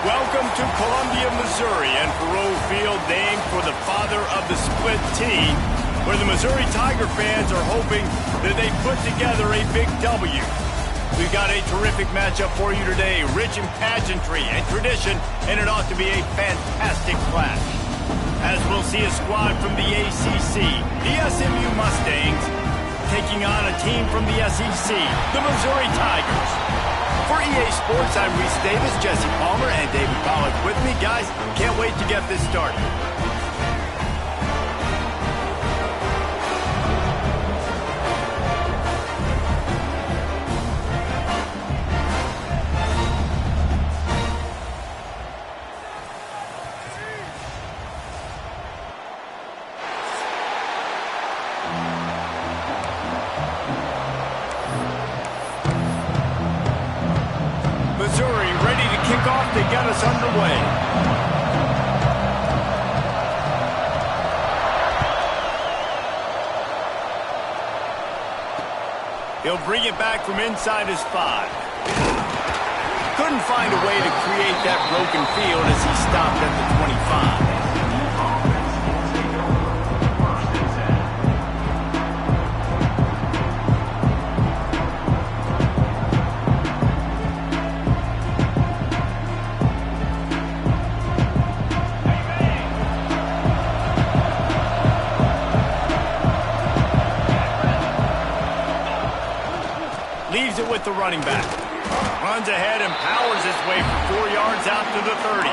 Welcome to Columbia, Missouri, and Faroe Field, named for the father of the split T, where the Missouri Tiger fans are hoping that they put together a big W. We've got a terrific matchup for you today, rich in pageantry and tradition, and it ought to be a fantastic clash. As we'll see a squad from the ACC, the SMU Mustangs, taking on a team from the SEC, the Missouri Tigers. For EA Sports, I'm Reese Davis, Jesse Palmer, and David Pollack with me. Guys, can't wait to get this started. Missouri ready to kick off to get us underway. He'll bring it back from inside his 5. Couldn't find a way to create that broken field as he stopped at the 25. Leaves it with the running back. Runs ahead and powers his way for 4 yards out to the 30.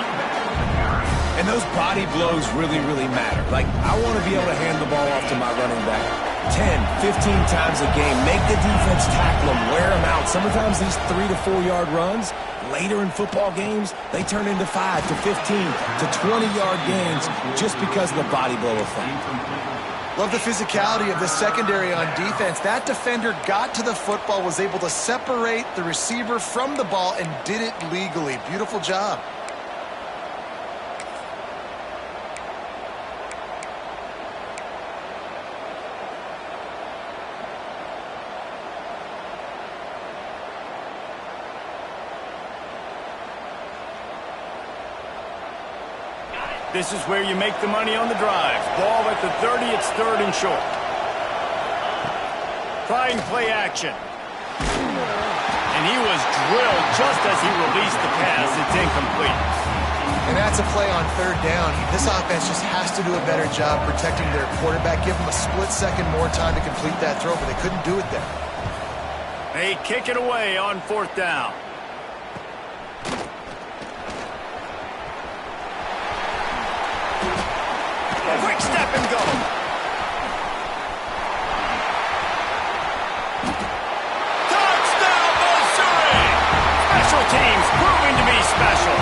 And those body blows really matter. Like, I want to be able to hand the ball off to my running back 10, 15 times a game. Make the defense tackle them, wear them out. Sometimes these 3 to 4 yard runs, later in football games, they turn into 5 to 15 to 20 yard gains just because of the body blow effect. Love the physicality of the secondary on defense. That defender got to the football, was able to separate the receiver from the ball, and did it legally. Beautiful job. This is where you make the money on the drive. Ball at the 30, it's 3rd and short. Trying play action. And he was drilled just as he released the pass. It's incomplete. And that's a play on 3rd down. This offense just has to do a better job protecting their quarterback. Give them a split second more time to complete that throw, but they couldn't do it there. They kick it away on 4th down. Quick step and go. Touchdown, Missouri! Special teams proving to be special.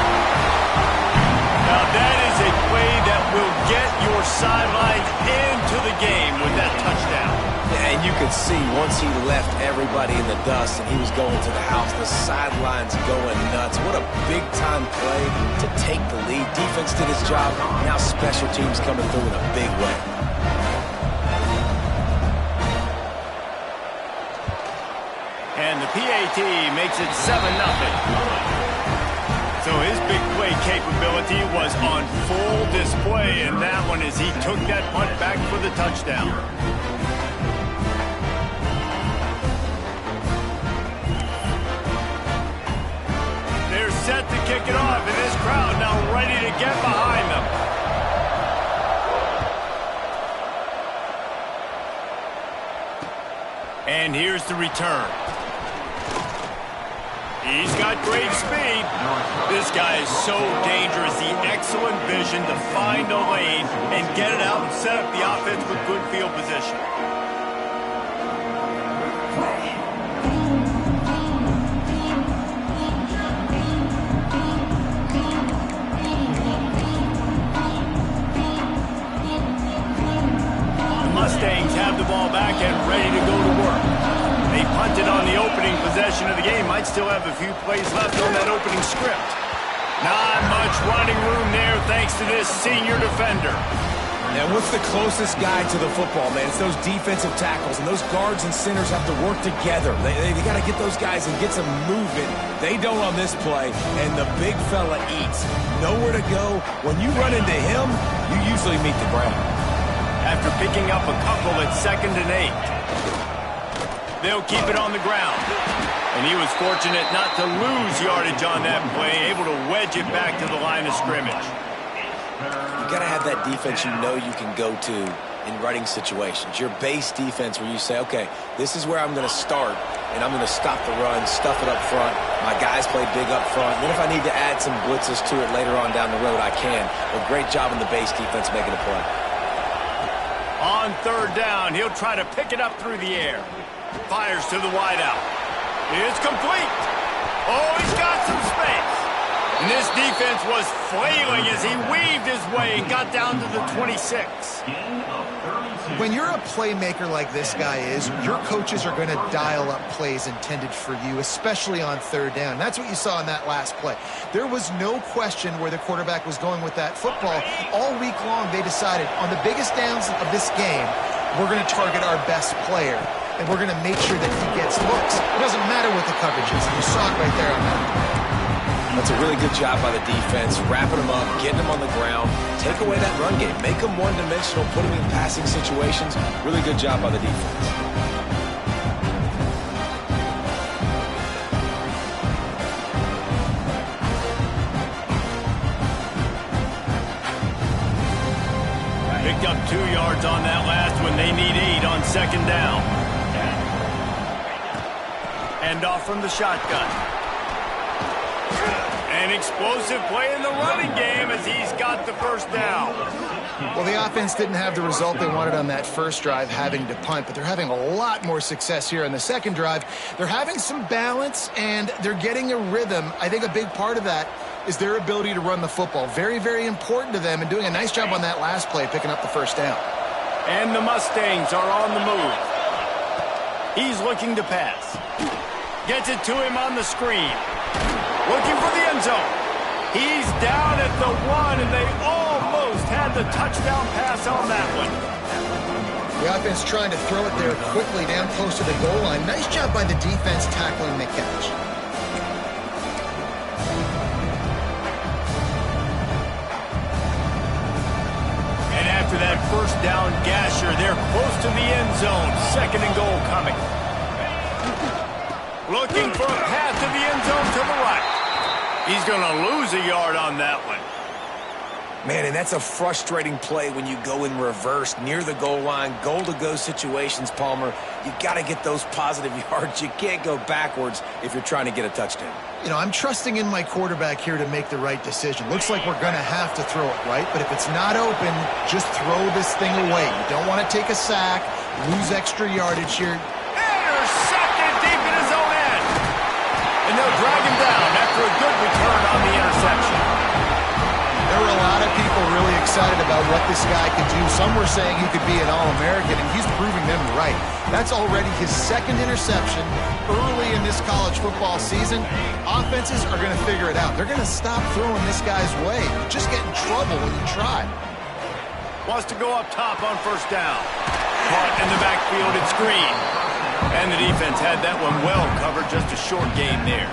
Now that is a play that will get your sidelines into the game with that touchdown. Yeah, and you could see once he left everybody in the dust and he was going to the house, the sidelines going nuts. What a big-time play to take the lead. Defense did its job. Now special teams coming through in a big way. And the PAT makes it 7-0. So his big play capability was on full display in that one as he took that punt back for the touchdown. They're set to kick it off, and this crowd now ready to get behind them. And here's the return. He's got great speed. This guy is so dangerous. The excellent vision to find a lane and get it out and set up the offense with good field position. The Mustangs have the ball back and ready to go to work. They punted on the opening possession of the game. Might still have a few plays left on that opening script. Not much running room there thanks to this senior defender. And what's the closest guy to the football, man? It's those defensive tackles, and those guards and centers have to work together. They got to get those guys and get some movement. They don't on this play, and the big fella eats. Nowhere to go. When you run into him, you usually meet the ground. After picking up a couple at 2nd and 8. They'll keep it on the ground. And he was fortunate not to lose yardage on that play, able to wedge it back to the line of scrimmage. You got to have that defense you know you can go to in running situations. Your base defense where you say, okay, this is where I'm going to start, and I'm going to stop the run, stuff it up front. My guys play big up front. And then if I need to add some blitzes to it later on down the road, I can. But great job in the base defense making a play. On 3rd down, he'll try to pick it up through the air. Fires to the wideout. It's complete. Oh, he's got some space. And this defense was flailing as he weaved his way and got down to the 26. When you're a playmaker like this guy is, your coaches are going to dial up plays intended for you, especially on 3rd down. That's what you saw in that last play. There was no question where the quarterback was going with that football. All week long, they decided on the biggest downs of this game, we're going to target our best player, and we're going to make sure that he gets looks. It doesn't matter what the coverage is. You saw it right there on that. That's a really good job by the defense, wrapping them up, getting them on the ground, take away that run game, make them one-dimensional, put them in passing situations. Really good job by the defense. Picked up 2 yards on that last one. They need 8 on 2nd down. End off from the shotgun. An explosive play in the running game as he's got the 1st down. Well, the offense didn't have the result they wanted on that first drive, having to punt, but they're having a lot more success here on the 2nd drive. They're having some balance, and they're getting a rhythm. I think a big part of that is their ability to run the football. Very, very important to them, and doing a nice job on that last play, picking up the 1st down. And the Mustangs are on the move. He's looking to pass. Gets it to him on the screen. Looking for the end zone. He's down at the 1, and they almost had the touchdown pass on that one. The offense trying to throw it there quickly down close to the goal line. Nice job by the defense tackling the catch. And after that 1st down gasher, they're close to the end zone. 2nd and goal coming. Looking for a path to the end zone to the right. He's going to lose a yard on that one. Man, and that's a frustrating play when you go in reverse near the goal line, goal-to-go situations, Palmer. You got to get those positive yards. You can't go backwards if you're trying to get a touchdown. You know, I'm trusting in my quarterback here to make the right decision. Looks like we're going to have to throw it right, but if it's not open, just throw this thing away. You don't want to take a sack, lose extra yardage here. Intercepted deep in his own end. And they'll drag him down after a good return on the interception. There were a lot of people really excited about what this guy could do. Some were saying he could be an All-American, and he's proving them right. That's already his 2nd interception early in this college football season. Offenses are going to figure it out. They're going to stop throwing this guy's way. You just get in trouble when you try. Wants to go up top on 1st down. Caught in the backfield, it's Green. And the defense had that one well covered, just a short gain there.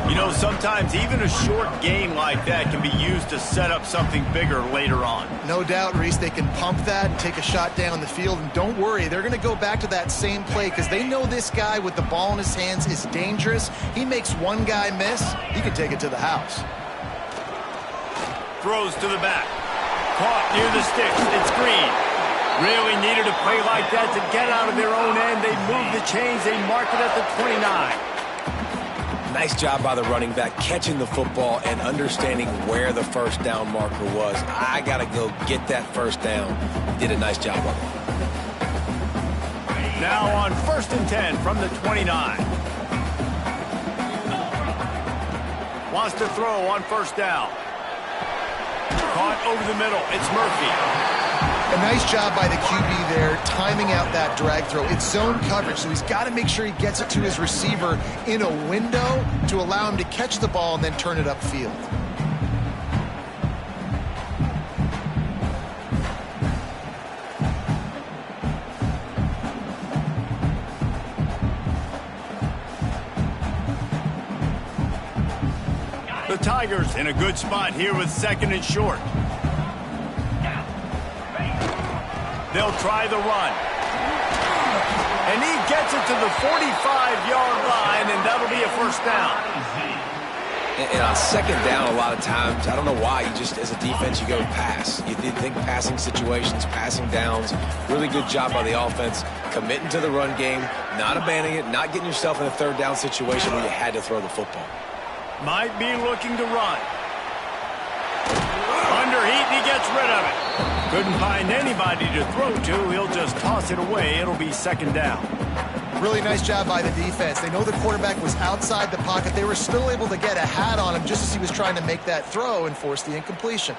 You know, sometimes even a short gain like that can be used to set up something bigger later on. No doubt, Reese, they can pump that and take a shot down the field. And don't worry, they're going to go back to that same play because they know this guy with the ball in his hands is dangerous. He makes one guy miss, he can take it to the house. Throws to the back. Caught near the sticks. It's Green. Really needed a play like that to get out of their own end. They move the chains. They mark it at the 29. Nice job by the running back, catching the football and understanding where the 1st down marker was. I got to go get that 1st down. He did a nice job of it. Now on 1st and 10 from the 29. Wants to throw on 1st down. Caught over the middle. It's Murphy. A nice job by the QB there, timing out that drag throw. It's zone coverage, so he's got to make sure he gets it to his receiver in a window to allow him to catch the ball and then turn it upfield. The Tigers in a good spot here with 2nd and short. They'll try the run. And he gets it to the 45-yard line, and that'll be a first down. And on 2nd down, a lot of times, I don't know why, you just, as a defense, you go pass. You think passing situations, passing downs. Really good job by the offense, committing to the run game, not abandoning it, not getting yourself in a 3rd down situation where you had to throw the football. Might be looking to run. Under heat, and he gets rid of it. Couldn't find anybody to throw to. He'll just toss it away. It'll be 2nd down. Really nice job by the defense. They know the quarterback was outside the pocket. They were still able to get a hat on him just as he was trying to make that throw and force the incompletion.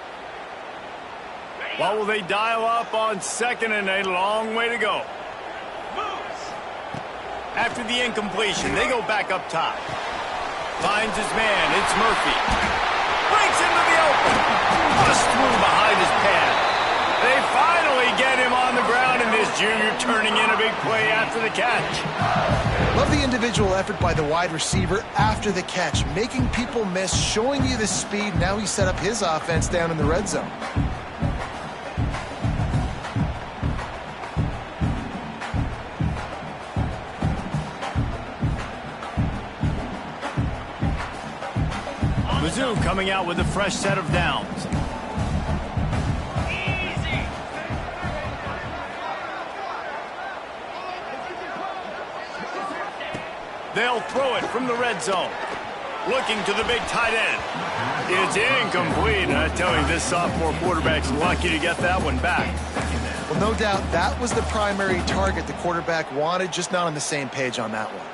What will they dial up on 2nd and a long way to go? After the incompletion, they go back up top. Finds his man. It's Murphy. Breaks into the open. Bust through behind his pad. They finally get him on the ground, and this junior turning in a big play after the catch. Love the individual effort by the wide receiver after the catch, making people miss, showing you the speed. Now he set up his offense down in the red zone. Mizzou coming out with a fresh set of downs. They'll throw it from the red zone. Looking to the big tight end. It's incomplete. And I tell you, this sophomore quarterback's lucky to get that one back. Well, no doubt that was the primary target the quarterback wanted, just not on the same page on that one.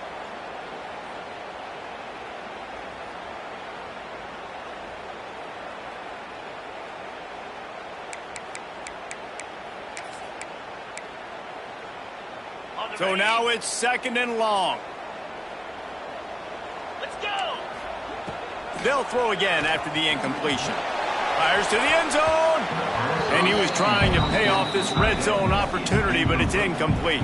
So now it's 2nd and long. Let's go. They'll throw again after the incompletion. Fires to the end zone. And he was trying to pay off this red zone opportunity, but it's incomplete.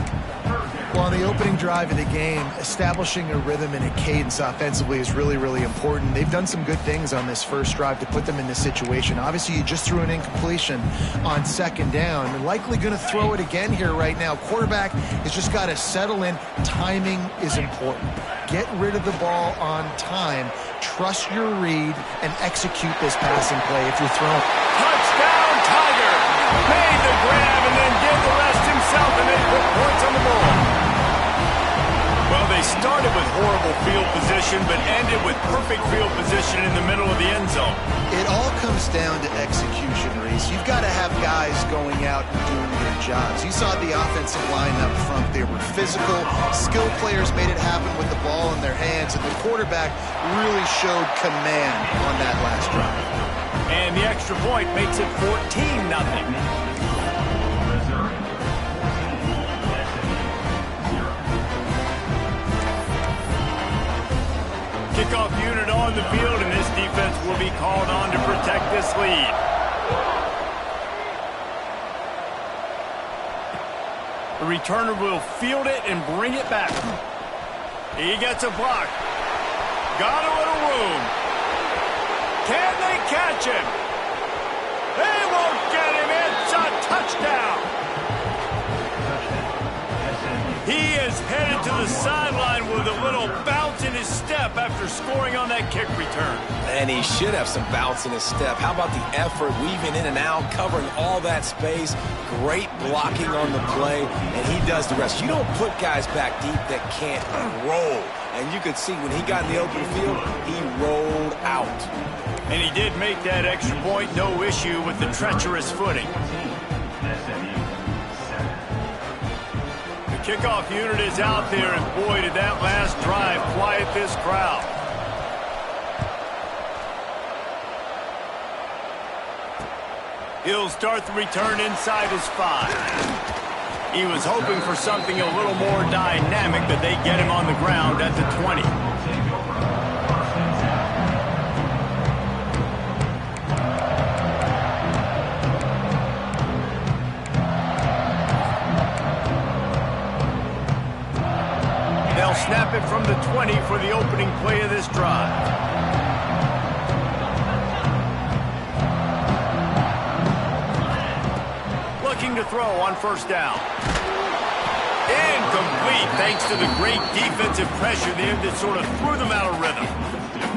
Well, on the opening drive of the game, establishing a rhythm and a cadence offensively is really, really important. They've done some good things on this first drive to put them in this situation. Obviously, you just threw an incompletion on 2nd down. They're likely going to throw it again here right now. Quarterback has just got to settle in. Timing is important. Get rid of the ball on time. Trust your read and execute this passing play if you're throwing. Touchdown, Tiger! Made the grab and then did the rest himself, and they put points on the board. Well, they started with horrible field position, but ended with perfect field position in the middle of the end zone. It all comes down to execution, Reese. You've got to have guys going out and doing their jobs. You saw the offensive line up front. They were physical. Skilled players made it happen with the ball in their hands, and the quarterback really showed command on that last drive. And the extra point makes it 14-0. Kickoff unit on the field, and this defense will be called on to protect this lead. The returner will field it and bring it back. He gets a block. Got a little room. Can they catch him? They won't get him. It's a touchdown. He is headed to the sideline with a little bounce in his step after scoring on that kick return. And he should have some bounce in his step. How about the effort, weaving in and out, covering all that space. Great blocking on the play, and he does the rest. You don't put guys back deep that can't roll. And you could see when he got in the open field, he rolled out. And he did make that extra point, no issue with the treacherous footing. The kickoff unit is out there, and boy, did that last drive quiet this crowd. He'll start the return inside his 5. He was hoping for something a little more dynamic, but they get him on the ground at the 20. They'll snap it from the 20 for the opening play of this drive. Looking to throw on first down. Incomplete, thanks to the great defensive pressure there that sort of threw them out of rhythm.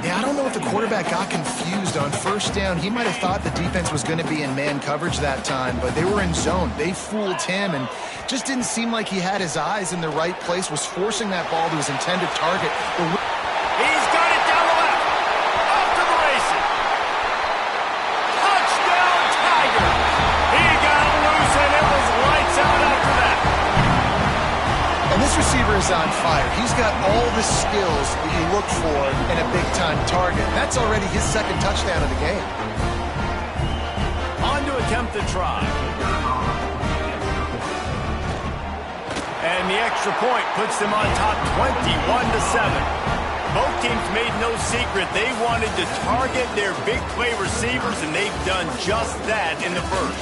Yeah, I don't know if the quarterback got confused on first down. He might have thought the defense was going to be in man coverage that time, but they were in zone. They fooled him and just didn't seem like he had his eyes in the right place, was forcing that ball to his intended target. He's got it down the left. Off to the races. Touchdown, Tiger. He got loose, and it was lights out after that. And this receiver is on fire. He's got all the skills that you look for in a big-time target. That's already his second touchdown of the game. On to attempt the try. And the extra point puts them on top 21-7. Both teams made no secret they wanted to target their big play receivers, and they've done just that in the first.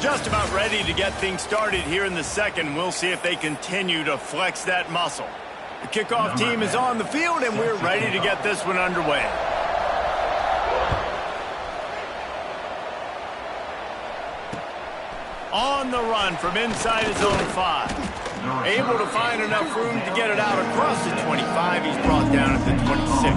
Just about ready to get things started here in the second. We'll see if they continue to flex that muscle. The kickoff team is on the field, and we're ready to get this one underway. On the run from inside his own 5. Able to find enough room to get it out across the 25. He's brought down at the 26.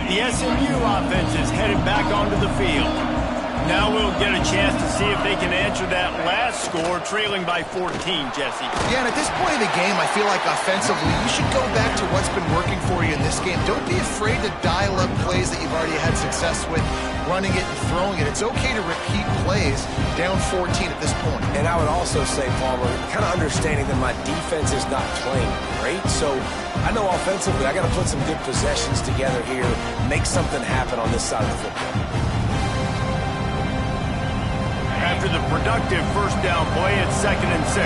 The SMU offense is headed back onto the field. Now we'll get a chance to see if they can answer that last score, trailing by 14, Jesse. Yeah, and at this point of the game, I feel like offensively, you should go back to what's been working for you in this game. Don't be afraid to dial up plays that you've already had success with, running it and throwing it. It's okay to repeat plays down 14 at this point. And I would also say, Palmer, kind of understanding that my defense is not playing great, so I know offensively I got to put some good possessions together here, make something happen on this side of the football. After the productive first down play, it's 2nd and 6.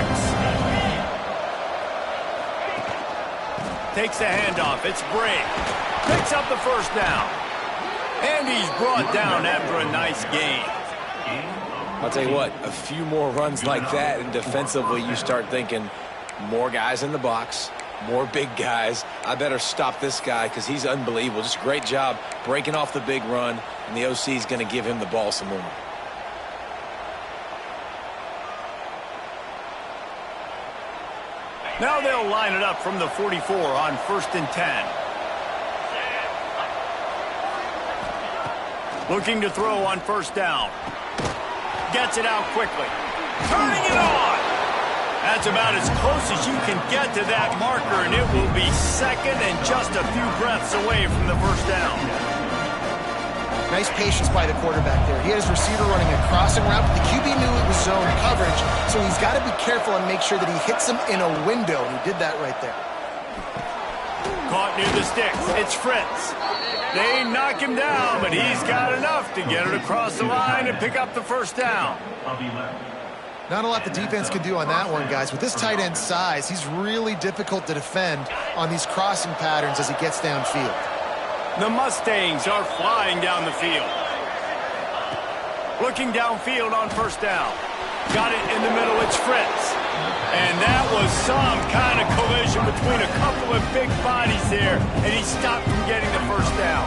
Takes the handoff. It's Bray. Picks up the first down. And he's brought down after a nice gain. I'll tell you what, a few more runs like that, and defensively you start thinking more guys in the box, more big guys. I better stop this guy because he's unbelievable. Just a great job breaking off the big run, and the OC is going to give him the ball some more. Now they'll line it up from the 44 on 1st and 10. Looking to throw on first down. Gets it out quickly. Turning it on. That's about as close as you can get to that marker, and it will be 2nd and just a few breaths away from the first down. Nice patience by the quarterback there. He had his receiver running a crossing route, but the QB knew it was zone coverage, so he's got to be careful and make sure that he hits him in a window, and he did that right there. Caught near the sticks. It's Fritz. They knock him down, but he's got enough to get it across the line and pick up the first down. Not a lot the defense can do on that one, guys. With this tight end size, he's really difficult to defend on these crossing patterns as he gets downfield. The Mustangs are flying down the field. Looking downfield on first down. Got it in the middle, it's Fritz. And that was some kind of collision between a couple of big bodies there, and he stopped from getting the first down.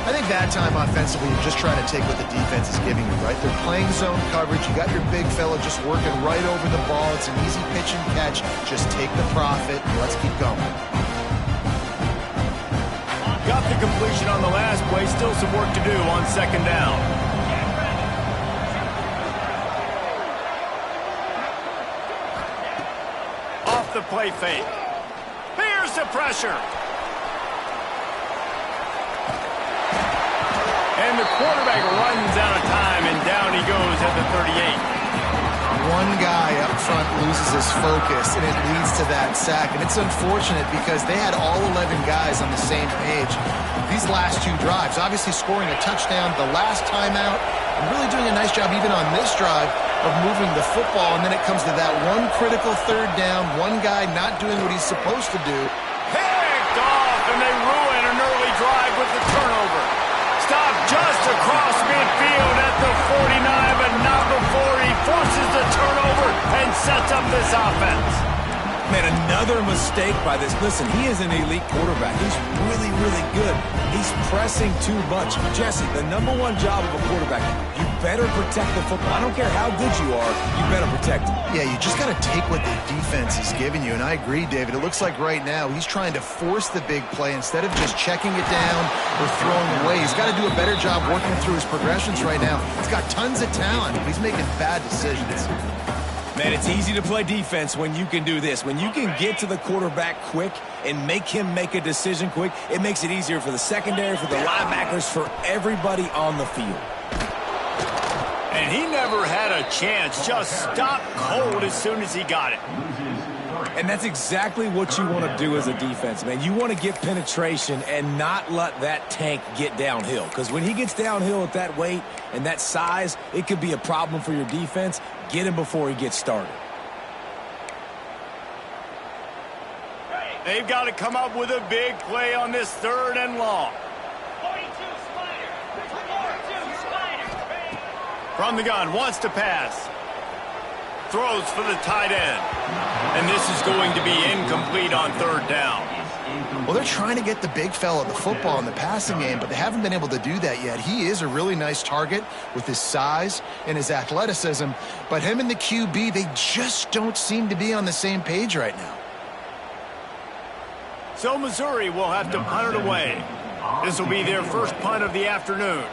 I think that time offensively, you're just trying to take what the defense is giving you, right? They're playing zone coverage. You got your big fella just working right over the ball. It's an easy pitch and catch. Just take the profit, and let's keep going. Got the completion on the last play. Still some work to do on 2nd down. Off the play fake. Here's the pressure. And the quarterback runs out of time, and down he goes at the 38. One guy up front loses his focus, and it leads to that sack. And it's unfortunate because they had all 11 guys on the same page these last 2 drives. Obviously scoring a touchdown the last time out, and really doing a nice job even on this drive of moving the football. And then it comes to that one critical 3rd down, one guy not doing what he's supposed to do. Picked off, and they ruin an early drive with the turnover. Stop just across midfield at the 49, but not before he forces the turnover and sets up this offense. Man, another mistake by this. Listen, he is an elite quarterback. He's really, really good. He's pressing too much. Jesse, the #1 job of a quarterback, you better protect the football. I don't care how good you are, you better protect it. Yeah, you just got to take what the defense is giving you, and I agree, David. It looks like right now he's trying to force the big play instead of just checking it down or throwing away. He's got to do a better job working through his progressions right now. He's got tons of talent, but he's making bad decisions. Man, it's easy to play defense when you can do this. When you can get to the quarterback quick and make him make a decision quick, it makes it easier for the secondary, for the linebackers, for everybody on the field. And he never had a chance. Just stopped cold as soon as he got it. And that's exactly what you want to do as a defense, man. You want to get penetration and not let that tank get downhill. Because when he gets downhill at that weight and that size, it could be a problem for your defense. Get him before he gets started. They've got to come up with a big play on this 3rd and long. From the gun, wants to pass. Throws for the tight end. And this is going to be incomplete on 3rd down. Well, they're trying to get the big fella the football in the passing game, but they haven't been able to do that yet. He is a really nice target with his size and his athleticism, but him and the QB, they just don't seem to be on the same page right now. So Missouri will have to punt it away. This will be their first punt of the afternoon.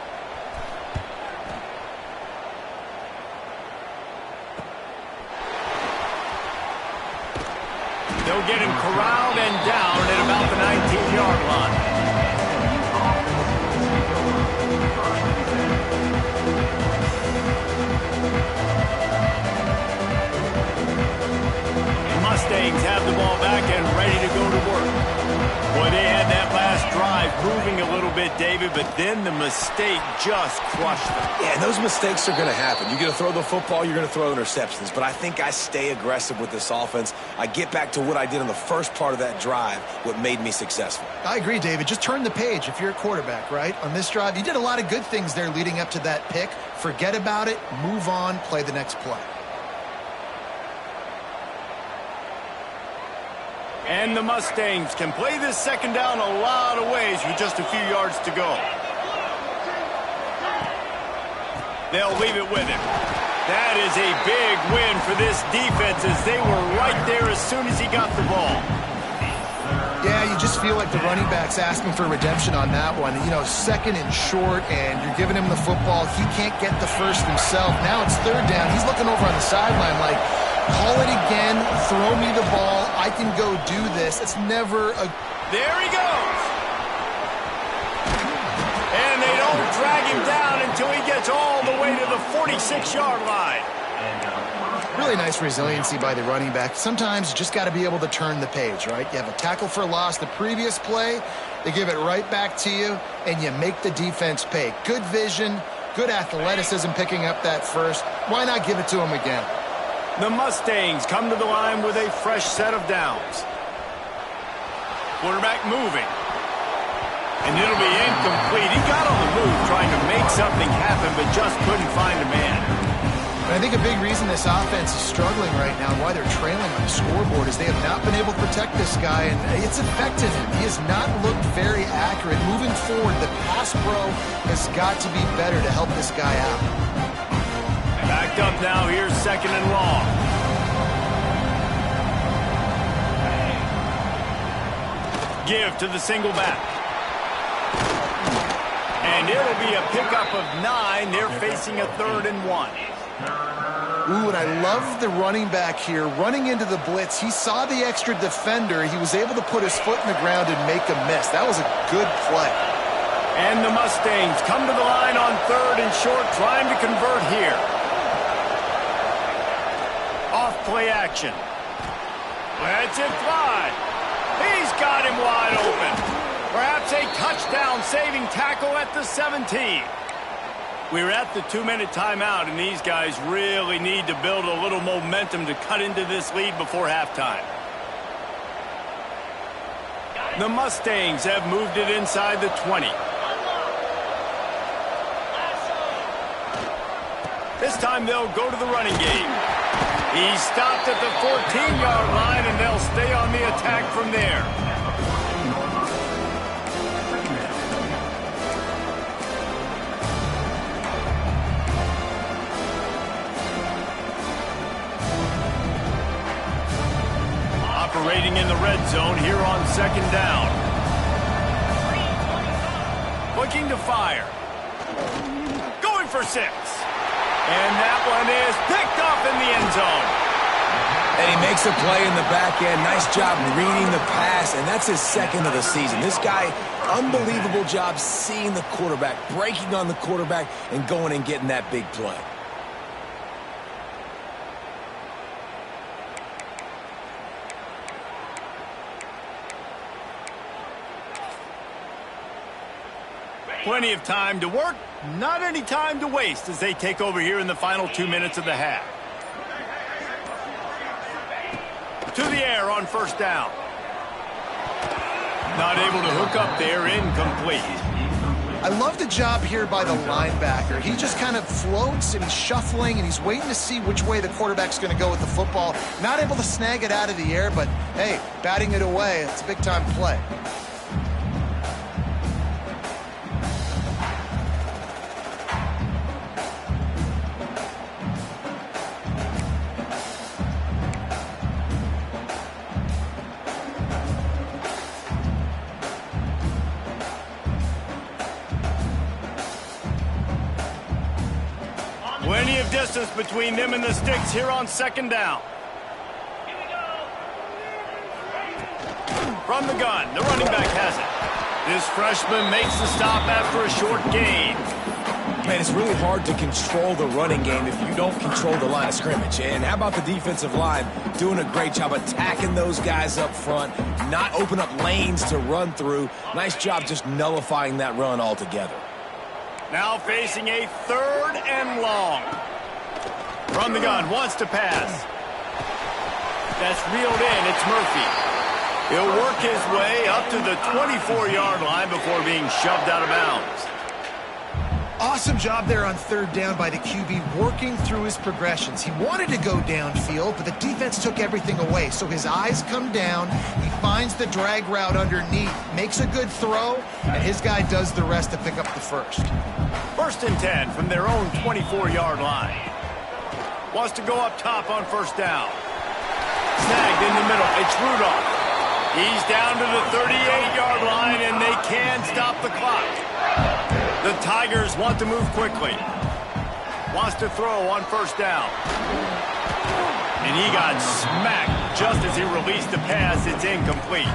They'll get him corralled and down at about the 19-yard line. The Mustangs have the ball back and ready to go to work. Boy, they had that last drive moving a little bit, David, but then the mistake just crushed them. Yeah, and those mistakes are going to happen. You're going to throw the football, you're going to throw interceptions. But I think I stay aggressive with this offense. I get back to what I did in the first part of that drive, what made me successful. I agree, David. Just turn the page if you're a quarterback, right? On this drive, you did a lot of good things there leading up to that pick. Forget about it, move on, play the next play. And the Mustangs can play this 2nd down a lot of ways with just a few yards to go. They'll leave it with him. That is a big win for this defense as they were right there as soon as he got the ball. Yeah, you just feel like the running back's asking for redemption on that one. You know, 2nd and short, and you're giving him the football. He can't get the first himself. Now it's 3rd down. He's looking over on the sideline like, call it again, throw me the ball, I can go do this. It's never a... There he goes! And they don't drag him down until he gets all the way to the 46-yard line. Really nice resiliency by the running back. Sometimes you just got to be able to turn the page, right? You have a tackle for loss the previous play, they give it right back to you, and you make the defense pay. Good vision, good athleticism picking up that first. Why not give it to him again? The Mustangs come to the line with a fresh set of downs. Quarterback moving. And it'll be incomplete. He got on the move trying to make something happen, but just couldn't find a man. And I think a big reason this offense is struggling right now, why they're trailing on the scoreboard, is they have not been able to protect this guy, and it's affected him. He has not looked very accurate. Moving forward, the pass pro has got to be better to help this guy out. Backed up now, here's 2nd and long. Give to the single back. And it'll be a pickup of 9. They're facing a 3rd and 1. Ooh, and I love the running back here. Running into the blitz, he saw the extra defender. He was able to put his foot in the ground and make a miss. That was a good play. And the Mustangs come to the line on 3rd and short, trying to convert here. Off play action. Lets it fly. He's got him wide open. Perhaps a touchdown-saving tackle at the 17. We're at the 2-minute timeout, and these guys really need to build a little momentum to cut into this lead before halftime. The Mustangs have moved it inside the 20. This time they'll go to the running game. He stopped at the 14-yard line, and they'll stay on the attack from there. Operating in the red zone here on second down. Looking to fire. Going for 6. And that one is picked off in the end zone. And he makes a play in the back end. Nice job reading the pass, and that's his second of the season. This guy, unbelievable job seeing the quarterback, breaking on the quarterback, and going and getting that big play. Plenty of time to work, not any time to waste as they take over here in the final 2 minutes of the half. To the air on first down. Not able to hook up there, incomplete. I love the job here by the linebacker. He just kind of floats and he's shuffling and he's waiting to see which way the quarterback's going to go with the football. Not able to snag it out of the air, but hey, batting it away, it's a big-time play. Plenty of distance between them and the sticks here on second down. From the gun, the running back has it. This freshman makes the stop after a short gain. Man, it's really hard to control the running game if you don't control the line of scrimmage. And how about the defensive line doing a great job attacking those guys up front, not open up lanes to run through. Nice job just nullifying that run altogether. Now facing a 3rd and long. From the gun, wants to pass. That's reeled in, it's Murphy. He'll work his way up to the 24-yard line before being shoved out of bounds. Awesome job there on 3rd down by the QB, working through his progressions. He wanted to go downfield, but the defense took everything away. So his eyes come down, he finds the drag route underneath, makes a good throw, and his guy does the rest to pick up the first. 1st and 10 from their own 24-yard line. Wants to go up top on first down. Snagged in the middle, it's Rudolph. He's down to the 38-yard line, and they can't stop the clock. The Tigers want to move quickly. Wants to throw on first down. And he got smacked just as he released the pass. It's incomplete.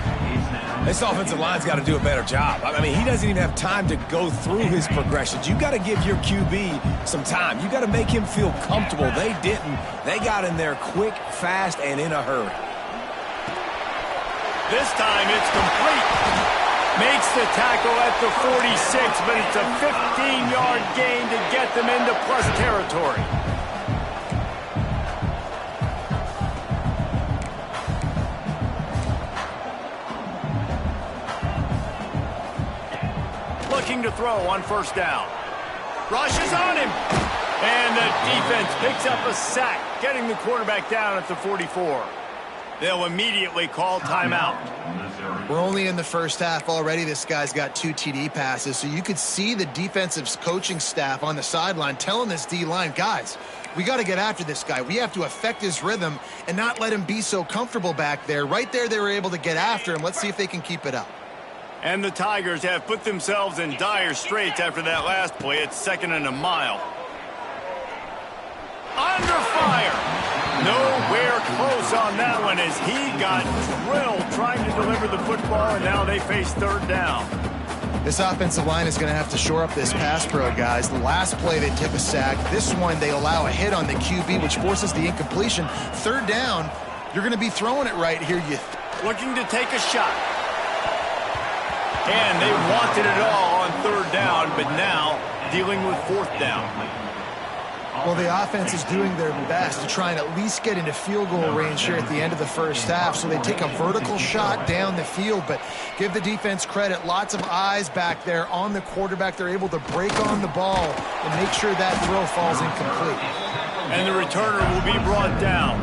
This offensive line's got to do a better job. I mean, he doesn't even have time to go through his progressions. You got to give your QB some time. You got to make him feel comfortable. They didn't. They got in there quick, fast, and in a hurry. This time it's complete. Makes the tackle at the 46, but it's a 15-yard gain to get them into plus territory. Looking to throw on first down. Rushes on him. And the defense picks up a sack, getting the quarterback down at the 44. They'll immediately call timeout. We're only in the first half already. This guy's got 2 TD passes, so you could see the defensive coaching staff on the sideline telling this D-line, guys, we got to get after this guy. We have to affect his rhythm and not let him be so comfortable back there. Right there, they were able to get after him. Let's see if they can keep it up. And the Tigers have put themselves in dire straits after that last play. It's 2nd and a mile. Under fire. Nowhere close on that one as he got drilled trying to deliver the football, and now they face 3rd down. This offensive line is going to have to shore up this pass pro, guys. The last play they took a sack. This one they allow a hit on the QB, which forces the incompletion. 3rd down, you're going to be throwing it right here. Looking to take a shot. And they wanted it all on 3rd down, but now dealing with 4th down. Well, the offense is doing their best to try and at least get into field goal range here at the end of the first half. So they take a vertical shot down the field, but give the defense credit. Lots of eyes back there on the quarterback. They're able to break on the ball and make sure that throw falls incomplete. And the returner will be brought down.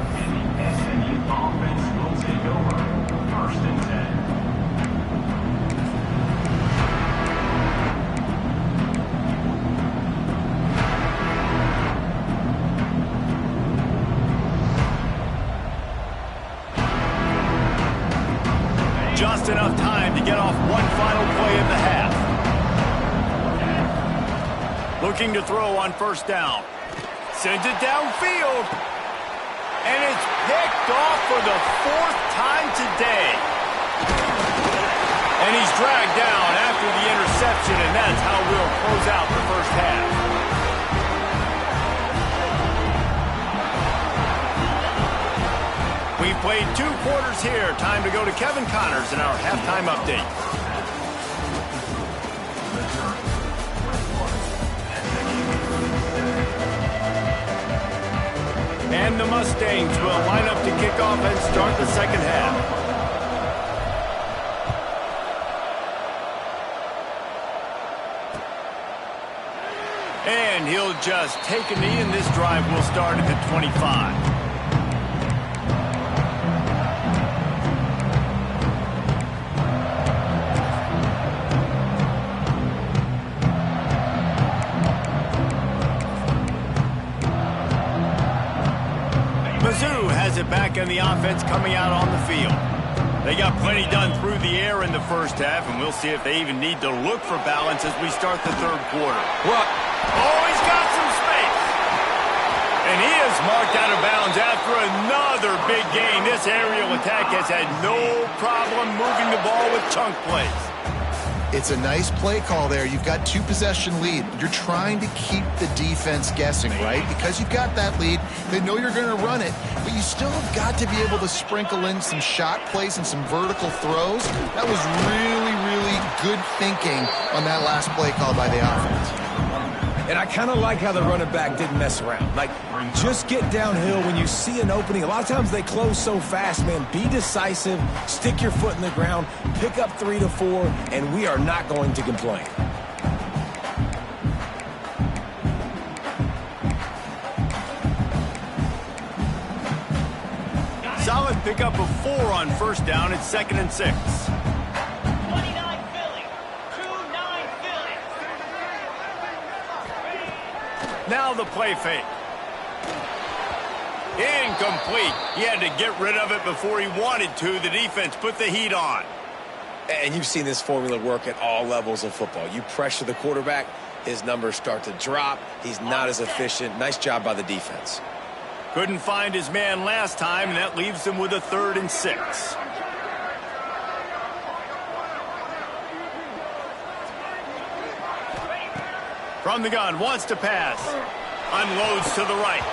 SMU offense will take over. 1st and 10. Just enough time to get off one final play of the half. Looking to throw on 1st down. Sends it downfield. And it's picked off for the 4th time today. And he's dragged down after the interception, and that's how we'll close out the first half. We've played 2 quarters here. Time to go to Kevin Connors in our halftime update. And the Mustangs will line up to kick off and start the second half. And he'll just take a knee, and this drive will start at the 25. Mizzou has it back in the offense coming out on the field. They got plenty done through the air in the first half, and we'll see if they even need to look for balance as we start the 3rd quarter. What? Oh, he's got some space. And he is marked out of bounds after another big gain. This aerial attack has had no problem moving the ball with chunk plays. It's a nice play call there. You've got 2-possession lead. You're trying to keep the defense guessing, right? Because you've got that lead, they know you're going to run it, but you still have got to be able to sprinkle in some shot plays and some vertical throws. That was really, really good thinking on that last play call by the offense. And I kind of like how the running back didn't mess around. Like, just get downhill when you see an opening. A lot of times they close so fast, man. Be decisive, stick your foot in the ground, pick up 3 to 4, and we are not going to complain. Solid pickup of 4 on 1st down. It's 2nd and 6. Now the play fake. Incomplete. He had to get rid of it before he wanted to. The defense put the heat on. And you've seen this formula work at all levels of football. You pressure the quarterback, his numbers start to drop. He's not as efficient. Nice job by the defense. Couldn't find his man last time, and that leaves him with a 3rd and 6. From the gun, wants to pass. Unloads to the right.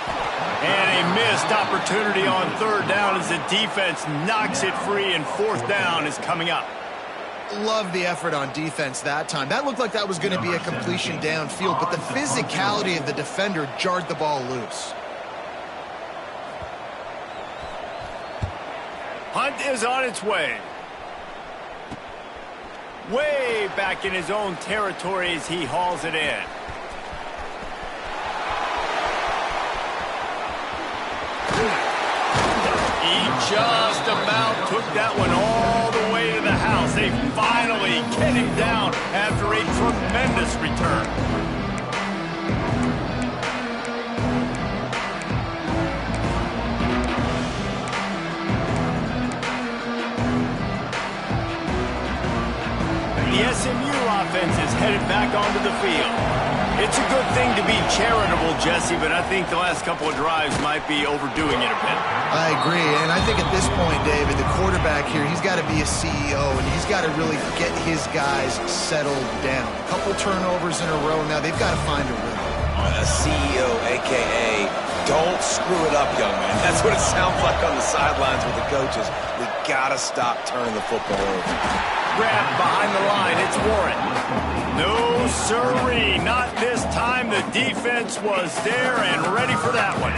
And a missed opportunity on 3rd down as the defense knocks it free, and 4th down is coming up. Love the effort on defense that time. That looked like that was going to be a completion downfield, but the physicality of the defender jarred the ball loose. Hunt is on its way. Way back in his own territory as he hauls it in. He just about took that one all the way to the house. They finally get him down after a tremendous return. The SMU offense is headed back onto the field. It's a good thing to be charitable, Jesse, but I think the last couple of drives might be overdoing it a bit. I agree, and I think at this point, David, the quarterback here, he's got to be a CEO, and he's got to really get his guys settled down. A couple turnovers in a row now. They've got to find a rhythm. A CEO, a.k.a. Don't screw it up, young man. That's what it sounds like on the sidelines with the coaches. We gotta stop turning the football over. Grab behind the line. It's Warren. No, sirree. Not this time. The defense was there and ready for that one.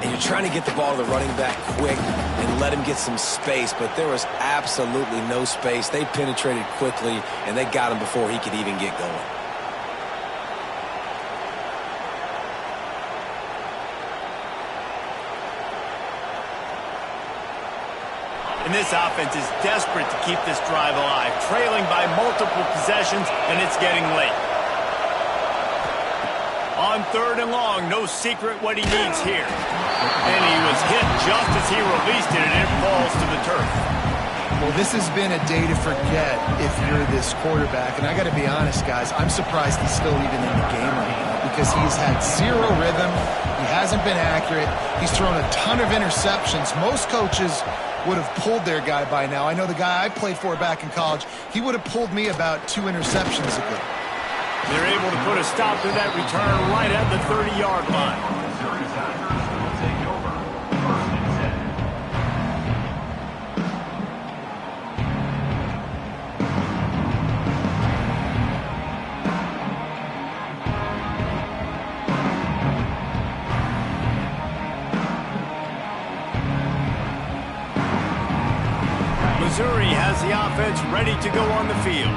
And you're trying to get the ball to the running back quick and let him get some space, but there was absolutely no space. They penetrated quickly, and they got him before he could even get going. And this offense is desperate to keep this drive alive, trailing by multiple possessions, and it's getting late. On 3rd and long, no secret what he needs here. And he was hit just as he released it, and it falls to the turf. Well, this has been a day to forget if you're this quarterback. And I got to be honest, guys, I'm surprised he's still even in the game right now because he's had zero rhythm. He hasn't been accurate. He's thrown a ton of interceptions. Most coaches would have pulled their guy by now. I know the guy I played for back in college, he would have pulled me about 2 interceptions ago. They're able to put a stop to that return right at the 30-yard line. Missouri Tigers will take over. 1st and 10. Missouri has the offense ready to go on the field.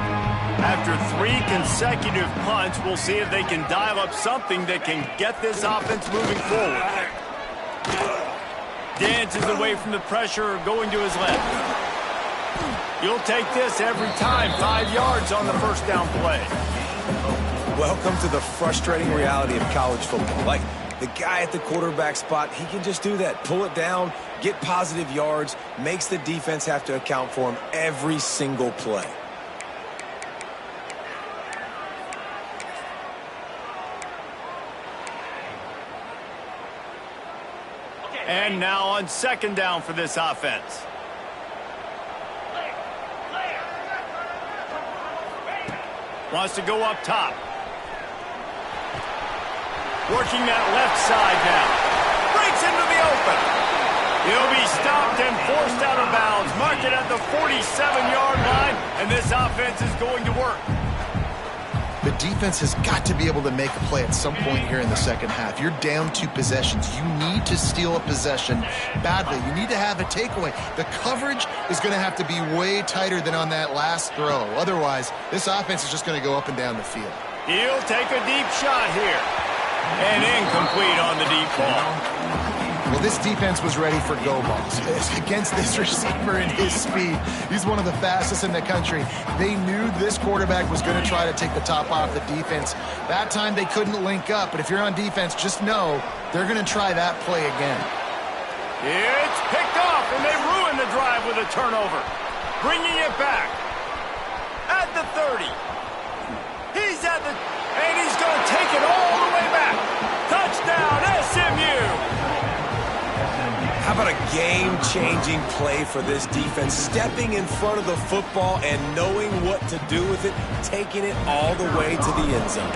After 3 consecutive punts, we'll see if they can dial up something that can get this offense moving forward. Dances away from the pressure, going to his left. You'll take this every time. 5 yards on the 1st down play. Welcome to the frustrating reality of college football. Like, the guy at the quarterback spot, he can just do that. Pull it down, get positive yards, makes the defense have to account for him every single play. And now on 2nd down for this offense. Wants to go up top. Working that left side now. Breaks into the open. He'll be stopped and forced out of bounds. Mark it at the 47-yard line, and this offense is going to work. The defense has got to be able to make a play at some point here in the 2nd half. You're down 2 possessions. You need to steal a possession badly. You need to have a takeaway. The coverage is going to have to be way tighter than on that last throw. Otherwise, this offense is just going to go up and down the field. He'll take a deep shot here. And incomplete on the deep ball. Well, this defense was ready for go balls. Against this receiver and his speed, he's one of the fastest in the country. They knew this quarterback was going to try to take the top off the defense. That time they couldn't link up, but if you're on defense, just know they're going to try that play again. It's picked off, and they ruin the drive with a turnover. Bringing it back at the 30. He's at the, and he's going to take it all the way back. Touchdown, SMU. How about a game-changing play for this defense? Stepping in front of the football and knowing what to do with it, taking it all the way to the end zone.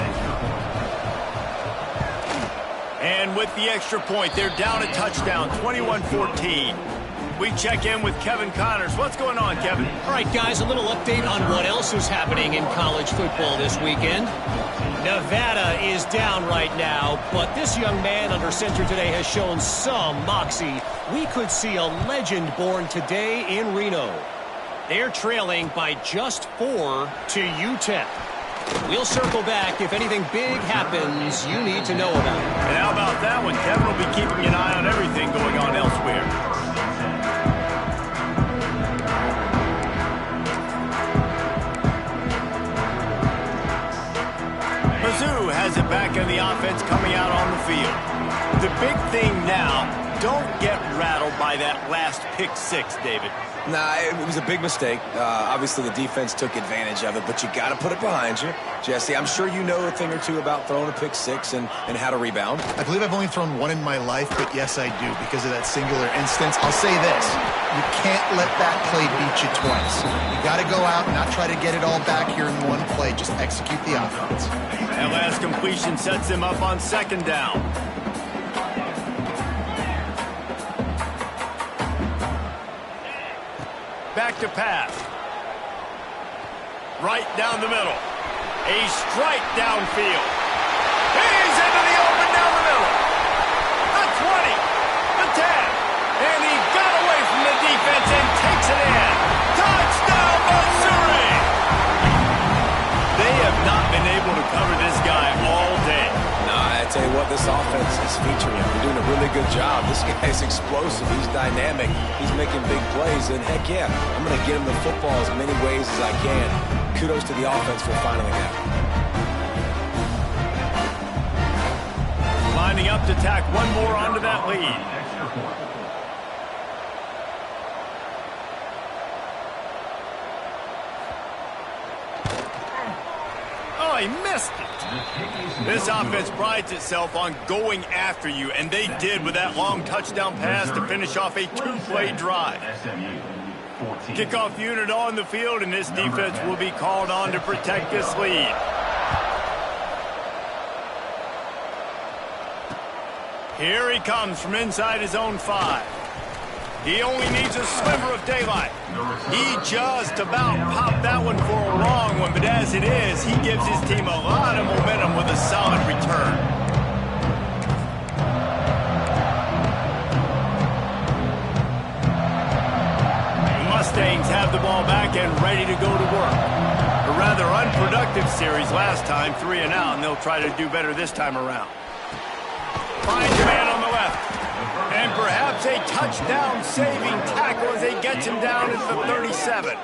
And with the extra point, they're down a touchdown, 21-14. We check in with Kevin Connors. What's going on, Kevin? All right, guys, a little update on what else is happening in college football this weekend. Nevada is down right now, but this young man under center today has shown some moxie. We could see a legend born today in Reno. They're trailing by just 4 to UTEP. We'll circle back if anything big happens you need to know about. And how about that one? Kevin will be keeping an eye on everything going on elsewhere. Mizzou has it back in the offense coming out on the field. The big thing now, don't get rattled by that last pick 6, David. Nah, it was a big mistake. Obviously, the defense took advantage of it, but you got to put it behind you. Jesse, I'm sure you know a thing or two about throwing a pick 6 and how to rebound. I believe I've only thrown 1 in my life, but yes, I do because of that singular instance. I'll say this. You can't let that play beat you twice. You got to go out and not try to get it all back here in one play. Just execute the offense. That last completion sets him up on 2nd down. Back to pass. Right down the middle. A strike downfield. He's into the open down the middle. The 20. The 10. And he got away from the defense and takes it in. Touchdown, Missouri! They have not been able to cover this guy all day. Nah, I tell you what, this offense is featuring him. They're doing a really good job. This guy's explosive. He's dynamic. He's making big plays. And heck yeah, I'm going to get him the football as many ways as I can. Kudos to the offense for finding that. Lining up to tack one more onto that lead. Oh, he missed it. This offense prides itself on going after you, and they did with that long touchdown pass to finish off a two-play drive. Kickoff unit on the field, and this defense will be called on to protect this lead. Here he comes from inside his own 5. He only needs a sliver of daylight. He just about popped that one for a long one, but as it is, he gives his team a lot of momentum with a solid return. The Mustangs have the ball back and ready to go to work. A rather unproductive series last time, 3 and out, and they'll try to do better this time around. Finds a man on the left. And perhaps a touchdown-saving tackle as they get him down at the 37.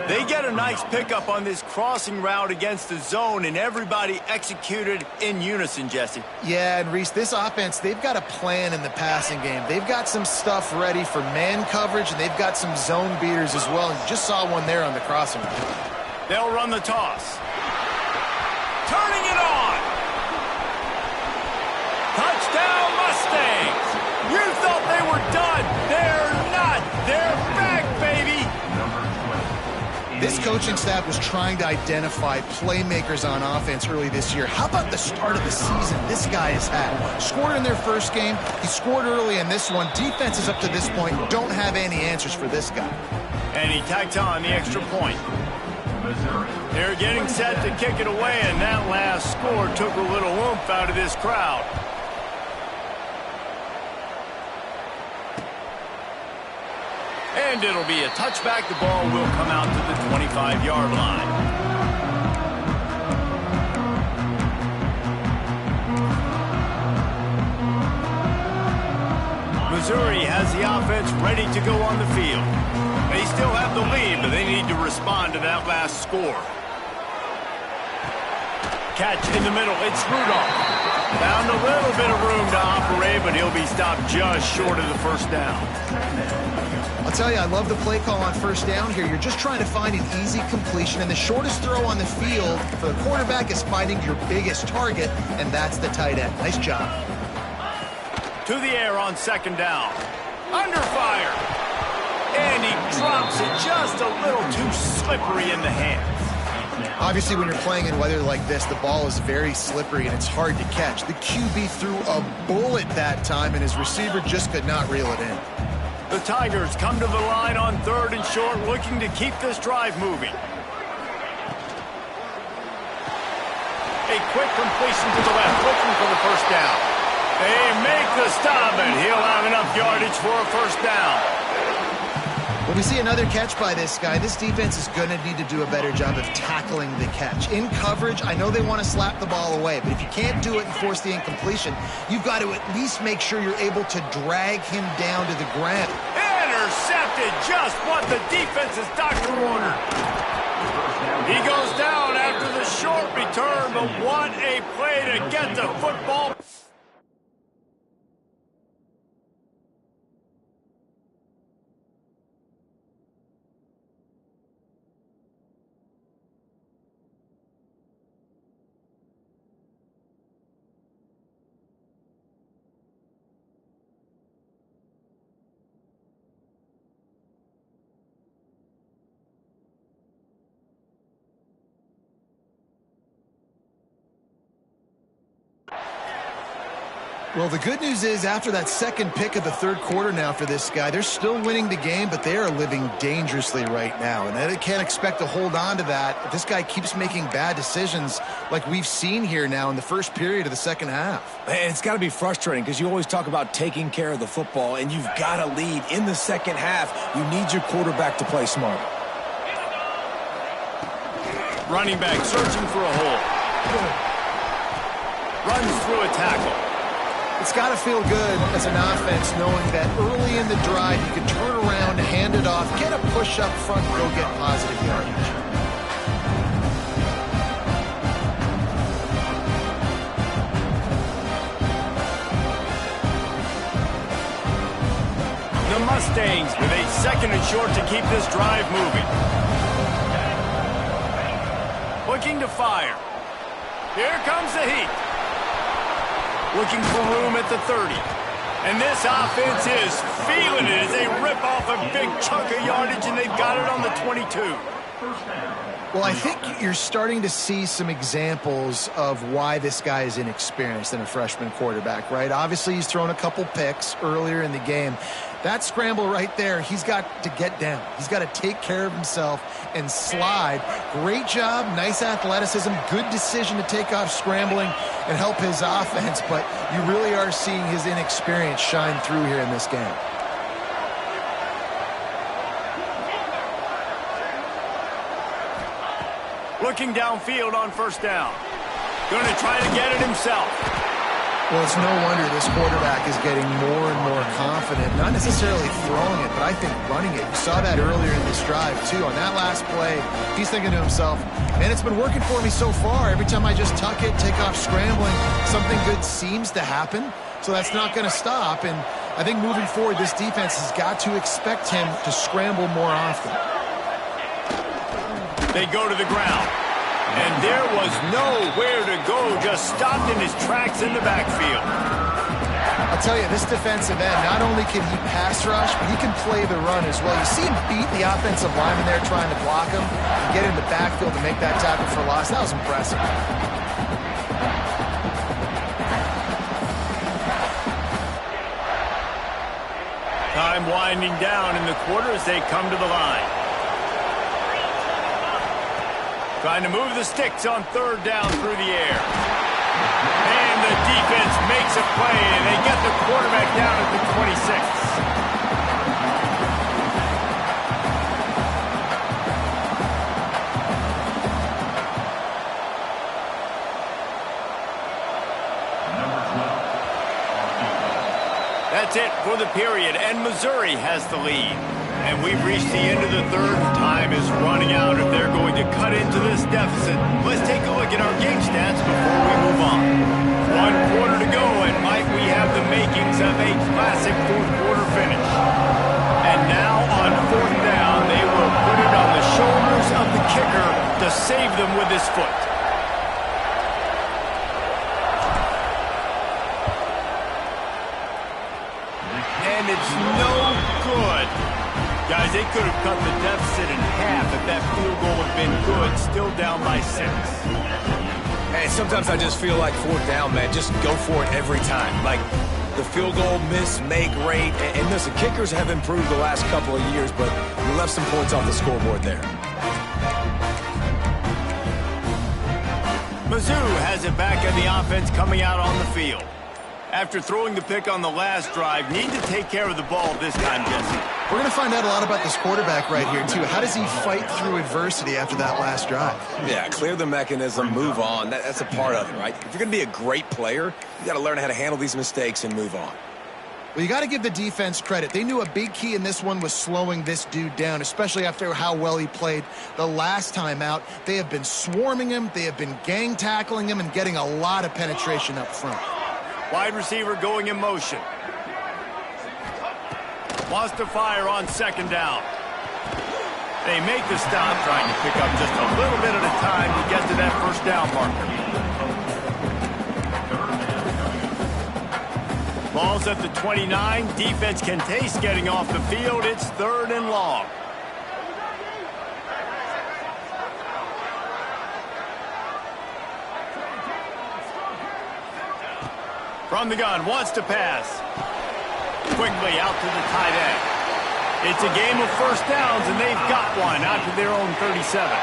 They get a nice pickup on this crossing route against the zone, and everybody executed in unison, Jesse. Yeah, and Reese, this offense, they've got a plan in the passing game. They've got some stuff ready for man coverage, and they've got some zone beaters as well. And you just saw one there on the crossing route. They'll run the toss. Turning it on. Touchdown, Mustangs! You thought they were done. They're not. They're back, baby! This coaching staff was trying to identify playmakers on offense early this year. How about the start of the season this guy has had? Scored in their first game. He scored early in this one. Defenses up to this point don't have any answers for this guy. And he tacks on the extra point. They're getting set to kick it away, and that last score took a little oomph out of this crowd. And it'll be a touchback. The ball will come out to the 25-yard line. Missouri has the offense ready to go on the field. They still have the lead, but they need to respond to that last score. Catch in the middle. It's Rudolph. Found a little bit of room to operate, but he'll be stopped just short of the first down. I'll tell you, I love the play call on first down here. You're just trying to find an easy completion, and the shortest throw on the field for the quarterback is finding your biggest target, and that's the tight end. Nice job. To the air on second down. Under fire. And he drops it just a little too slippery in the hands. Obviously, when you're playing in weather like this, the ball is very slippery and it's hard to catch. The QB threw a bullet that time, and his receiver just could not reel it in. The Tigers come to the line on third and short, looking to keep this drive moving. A quick completion to the left, looking for the first down. They make the stop, and he'll have enough yardage for a first down. When we see another catch by this guy, this defense is going to need to do a better job of tackling the catch. In coverage, I know they want to slap the ball away, but if you can't do it and force the incompletion, you've got to at least make sure you're able to drag him down to the ground. Intercepted, just what the defense's doctor ordered. He goes down after the short return, but what a play to get the football. Well, the good news is after that second pick of the third quarter now for this guy, they're still winning the game, but they are living dangerously right now. And they can't expect to hold on to that if this guy keeps making bad decisions like we've seen here now in the first period of the second half. And it's got to be frustrating because you always talk about taking care of the football, and you've got to lead in the second half. You need your quarterback to play smart. Running back searching for a hole. Runs through a tackle. It's got to feel good as an offense knowing that early in the drive you can turn around, hand it off, get a push up front, and go get positive yardage. The Mustangs with a second and short to keep this drive moving. Looking to fire. Here comes the heat. Looking for room at the 30. And this offense is feeling it as they rip off a big chunk of yardage, and they've got it on the 22. Well, I think you're starting to see some examples of why this guy is inexperienced in a freshman quarterback, right? Obviously, he's thrown a couple picks earlier in the game. That scramble right there, he's got to get down. He's got to take care of himself and slide. Great job, nice athleticism, good decision to take off scrambling and help his offense, but you really are seeing his inexperience shine through here in this game. Looking downfield on first down. Going to try to get it himself. Well, it's no wonder this quarterback is getting more and more confident. Not necessarily throwing it, but I think running it. You saw that earlier in this drive, too. On that last play, he's thinking to himself, man, it's been working for me so far. Every time I just tuck it, take off scrambling, something good seems to happen. So that's not going to stop. And I think moving forward, this defense has got to expect him to scramble more often. They go to the ground. And there was nowhere to go, just stopped in his tracks in the backfield. I'll tell you, this defensive end, not only can he pass rush, but he can play the run as well. You see him beat the offensive lineman there trying to block him and get in the backfield to make that tackle for loss. That was impressive. Time winding down in the quarter as they come to the line. Trying to move the sticks on third down through the air. And the defense makes a play, and they get the quarterback down at the 26. That's it for the period, and Missouri has the lead. And we've reached the end of the third. Time is running out if they're going to cut into this deficit. Let's take a look at our game stats before we move on. 1 quarter to go, and might we have the makings of a classic fourth quarter finish. And now on fourth down, they will put it on the shoulders of the kicker to save them with his foot. And it's no good. Guys, they could have cut the deficit in half if that field goal had been good. Still down by 6. Hey, sometimes I just feel like fourth down, man. Just go for it every time. Like, the field goal miss, make rate. And listen, kickers have improved the last couple of years, but we left some points off the scoreboard there. Mizzou has it back in the offense coming out on the field. After throwing the pick on the last drive, need to take care of the ball this time, Jesse. We're going to find out a lot about this quarterback right here, too. How does he fight through adversity after that last drive? Yeah, clear the mechanism, move on. That's a part of it, right? If you're going to be a great player, you got to learn how to handle these mistakes and move on. Well, you got to give the defense credit. They knew a big key in this one was slowing this dude down, especially after how well he played the last time out. They have been swarming him. They have been gang tackling him and getting a lot of penetration up front. Wide receiver going in motion. Wants to fire on second down. They make the stop, trying to pick up just a little bit at a time to get to that first down marker. Ball's at the 29. Defense can taste getting off the field. It's 3rd and long. From the gun, wants to pass. Quickly out to the tight end. It's a game of first downs, and they've got one out to their own 37.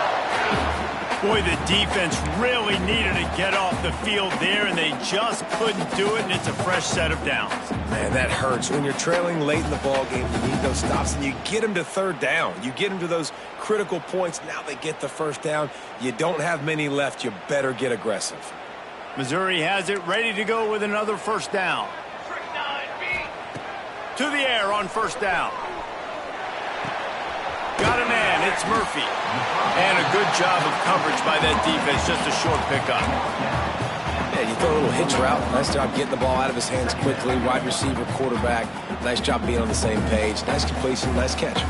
Boy, the defense really needed to get off the field there, and they just couldn't do it, and it's a fresh set of downs. Man, that hurts. When you're trailing late in the ball game, you need those stops, and you get them to third down. You get them to those critical points. Now they get the first down. You don't have many left. You better get aggressive. Missouri has it ready to go with another first down. To the air on first down. Got a man, it's Murphy. And a good job of coverage by that defense, just a short pickup. Yeah, you throw a little hitch route. Nice job getting the ball out of his hands quickly. Wide receiver, quarterback. Nice job being on the same page. Nice completion, nice catch.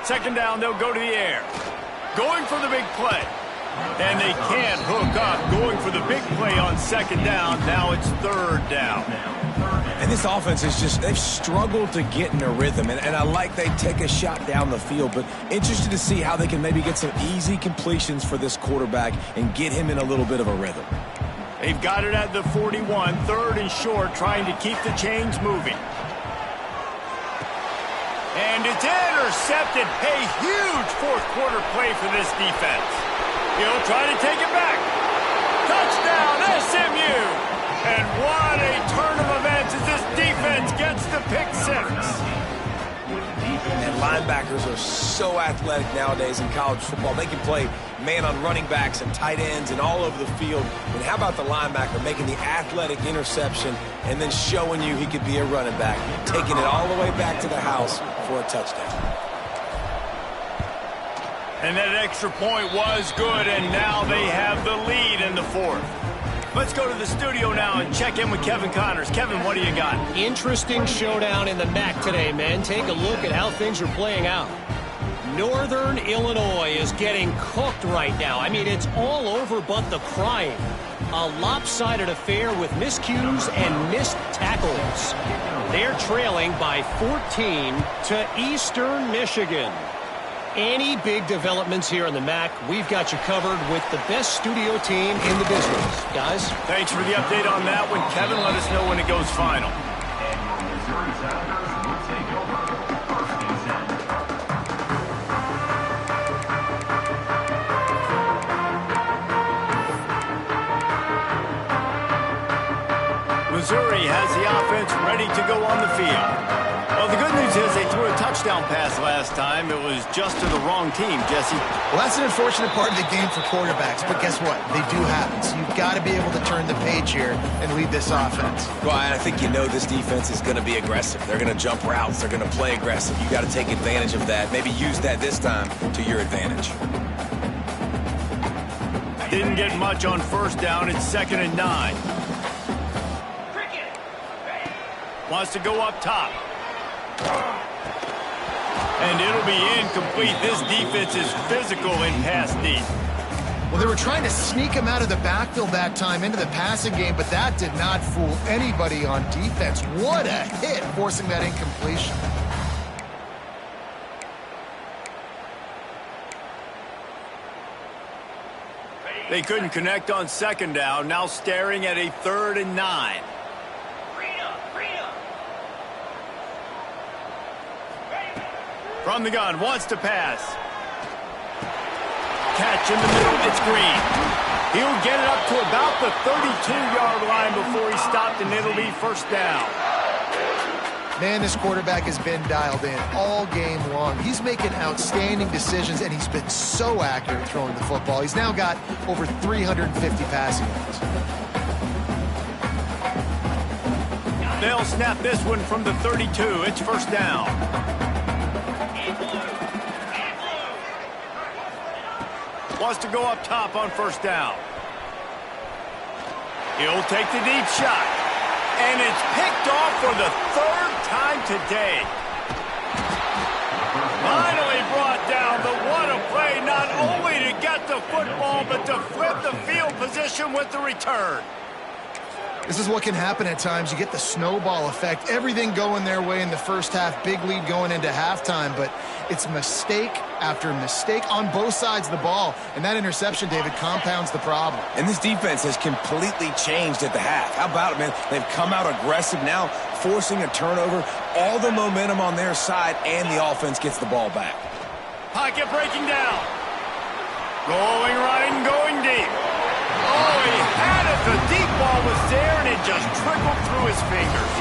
Second down, they'll go to the air. Going for the big play. And they can't hook up. Going for the big play on second down. Now it's third down. And this offense is just, they've struggled to get in a rhythm. And I like they take a shot down the field, but interested to see how they can maybe get some easy completions for this quarterback and get him in a little bit of a rhythm. They've got it at the 41, third and short, trying to keep the chains moving. And it's intercepted. A huge fourth quarter play for this defense. He'll try to take it back. Touchdown, SMU. And what a turn of events as this defense gets the pick six. And linebackers are so athletic nowadays in college football. They can play man on running backs and tight ends and all over the field. And how about the linebacker making the athletic interception and then showing you he could be a running back, taking it all the way back to the house for a touchdown. And that extra point was good, and now they have the lead in the fourth. Let's go to the studio now and check in with Kevin Connors. Kevin, what do you got? Interesting showdown in the MAC today, man. Take a look at how things are playing out. Northern Illinois is getting cooked right now. I mean, it's all over but the crying. A lopsided affair with miscues and missed tackles. They're trailing by 14 to Eastern Michigan. Any big developments here in the MAC, we've got you covered with the best studio team in the business. Guys? Thanks for the update on that one. Kevin, let us know when it goes final. And your Missouri Senators will take over first and 10. Missouri has the offense ready to go on the field. Well, the good news is they threw a touchdown pass last time. It was just to the wrong team, Jesse. Well, that's an unfortunate part of the game for quarterbacks, but guess what? They do happen. So you've got to be able to turn the page here and lead this offense. Well, I think you know this defense is going to be aggressive. They're going to jump routes. They're going to play aggressive. You got to take advantage of that. Maybe use that this time to your advantage. Didn't get much on first down. It's 2nd and 9. Wants to go up top. And it'll be incomplete. This defense is physical in pass deep. Well, they were trying to sneak him out of the backfield that time into the passing game, but that did not fool anybody on defense. What a hit, forcing that incompletion. They couldn't connect on second down. Now staring at a 3rd and 9. From the gun, wants to pass. Catch in the middle, it's Green. He'll get it up to about the 32-yard line before he stopped, and it'll be first down. Man, this quarterback has been dialed in all game long. He's making outstanding decisions, and he's been so accurate throwing the football. He's now got over 350 passing yards. They'll snap this one from the 32. It's first down. Wants to go up top on first down. He'll take the deep shot. And it's picked off for the 3rd time today. Finally brought down. But what a play, not only to get the football, but to flip the field position with the return. This is what can happen at times. You get the snowball effect. Everything going their way in the first half. Big lead going into halftime, but it's mistake after mistake on both sides of the ball. And that interception, David, compounds the problem. And this defense has completely changed at the half. How about it, man? They've come out aggressive now, forcing a turnover. All the momentum on their side, and the offense gets the ball back. Pocket breaking down. Rolling right and going deep. Oh, he had it. The deep ball was there, and it just trickled through his fingers.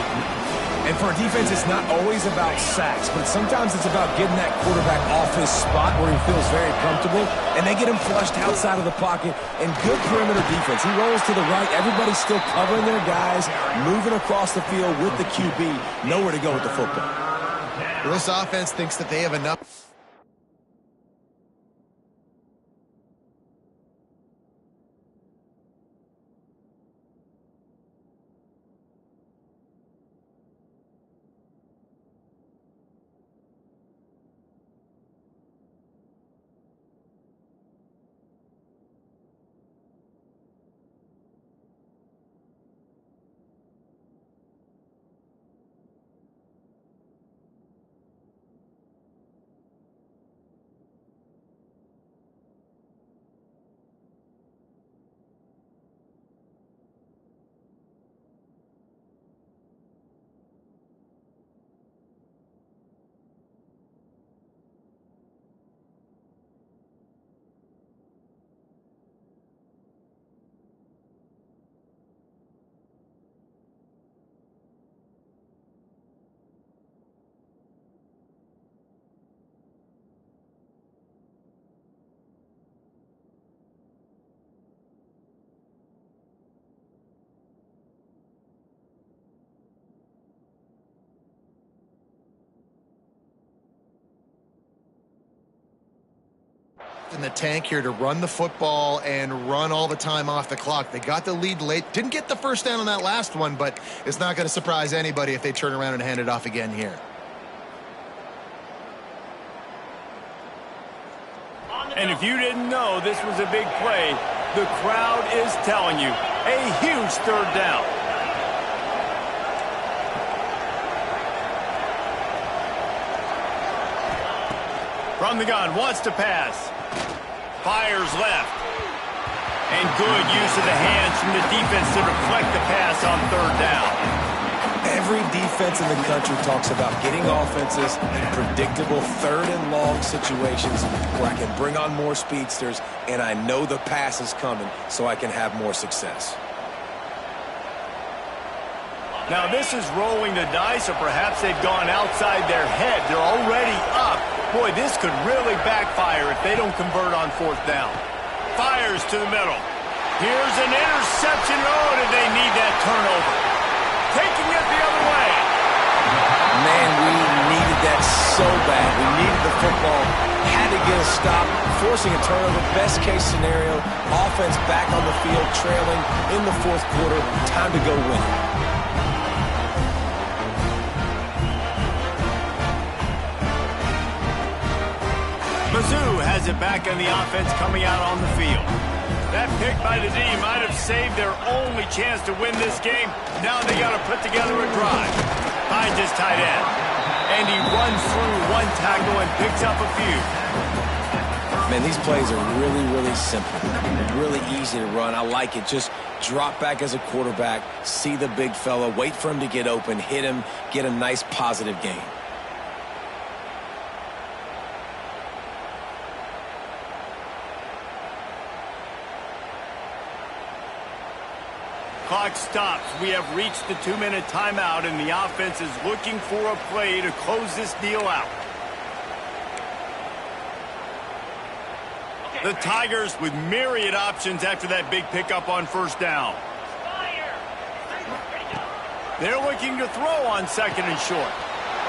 And for a defense, it's not always about sacks, but sometimes it's about getting that quarterback off his spot where he feels very comfortable, and they get him flushed outside of the pocket. And good perimeter defense. He rolls to the right. Everybody's still covering their guys, moving across the field with the QB. Nowhere to go with the football. Well, this offense thinks that they have enough. In the tank here to run the football and run all the time off the clock. They got the lead late. Didn't get the first down on that last one, but it's not going to surprise anybody if they turn around and hand it off again here. And if you didn't know this was a big play, the crowd is telling you. A huge third down. From the gun, wants to pass. Fires left. And good use of the hands from the defense to deflect the pass on third down. Every defense in the country talks about getting offenses in predictable third and long situations where I can bring on more speedsters and I know the pass is coming so I can have more success. Now this is rolling the dice, or perhaps they've gone outside their head. They're already up. Boy, this could really backfire if they don't convert on fourth down. Fires to the middle. Here's an interception. Oh, did they need that turnover? Taking it the other way. Man, we needed that so bad. We needed the football. Had to get a stop. Forcing a turnover. Best case scenario. Offense back on the field, trailing in the fourth quarter. Time to go win it. Mizzou has it back on the offense coming out on the field. That pick by the D might have saved their only chance to win this game. Now they got to put together a drive. Finds his tight end. And he runs through one tackle and picks up a few. Man, these plays are really, really simple. Really easy to run. I like it. Just drop back as a quarterback, see the big fella, wait for him to get open, hit him, get a nice positive gain. Clock stops. We have reached the 2-minute timeout, and the offense is looking for a play to close this deal out. The Tigers with myriad options after that big pickup on first down. They're looking to throw on second and short.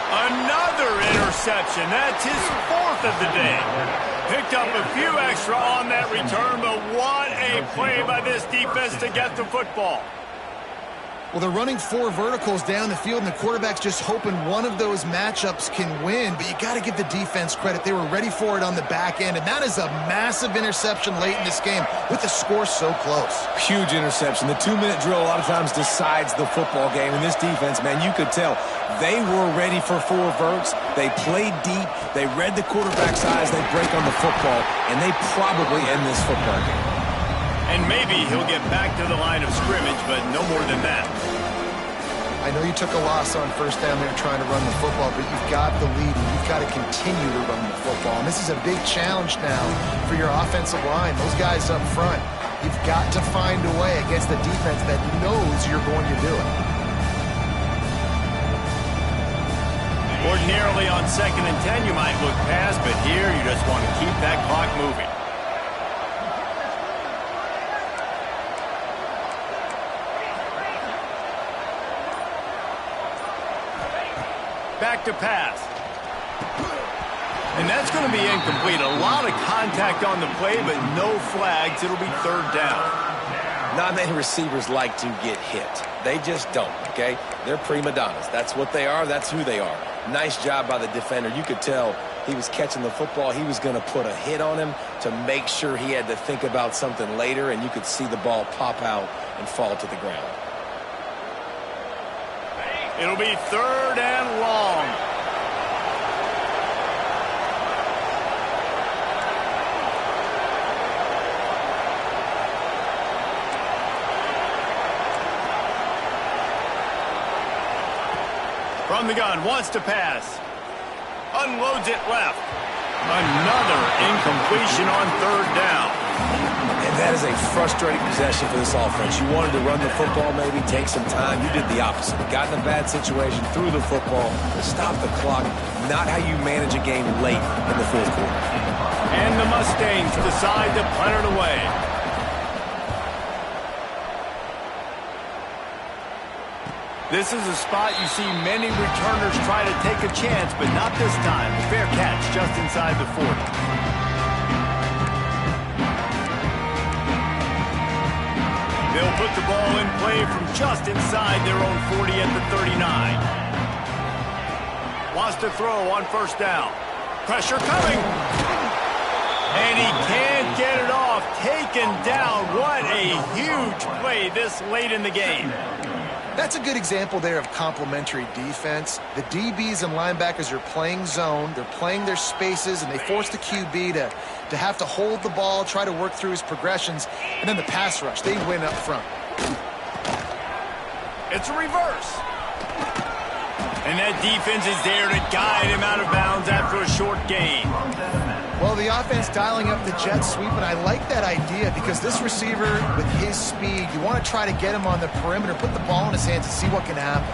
Another interception. That's his fourth of the day. Picked up a few extra on that return, but what a play by this defense to get the football. Well, they're running 4 verticals down the field, and the quarterback's just hoping one of those matchups can win. But you got to give the defense credit. They were ready for it on the back end, and that is a massive interception late in this game with the score so close. Huge interception. The 2-minute drill a lot of times decides the football game. And this defense, man, you could tell they were ready for 4 verts. They played deep. They read the quarterback's eyes. They break on the football, and they probably end this football game. And maybe he'll get back to the line of scrimmage, but no more than that. I know you took a loss on first down there trying to run the football, but you've got the lead, and you've got to continue to run the football. And this is a big challenge now for your offensive line. Those guys up front, you've got to find a way against the defense that knows you're going to do it. Ordinarily on 2nd and 10, you might look past, but here you just want to keep that clock moving. Back to pass. And that's going to be incomplete. A lot of contact on the play, but no flags. It'll be 3rd down. Not many receivers like to get hit. They just don't, okay? They're prima donnas. That's what they are. That's who they are. Nice job by the defender. You could tell he was catching the football. He was going to put a hit on him to make sure he had to think about something later, and you could see the ball pop out and fall to the ground. It'll be 3rd and long. From the gun, wants to pass. Unloads it left. Another incompletion on 3rd down. And that is a frustrating possession for this offense. You wanted to run the football, maybe take some time. You did the opposite. You got in a bad situation, threw the football, stopped the clock. Not how you manage a game late in the 4th quarter. And the Mustangs decide to punt it away. This is a spot you see many returners try to take a chance, but not this time. A fair catch just inside the 40. They'll put the ball in play from just inside their own 40 at the 39. Wants to throw on 1st down. Pressure coming. And he can't get it off. Taken down. What a huge play this late in the game. That's a good example there of complementary defense. The DBs and linebackers are playing zone. They're playing their spaces, and they force the QB to have to hold the ball, try to work through his progressions. And then the pass rush, they win up front. It's a reverse. And that defense is there to guide him out of bounds after a short gain. Well, the offense dialing up the jet sweep, and I like that idea because this receiver, with his speed, you want to try to get him on the perimeter, put the ball in his hands and see what can happen.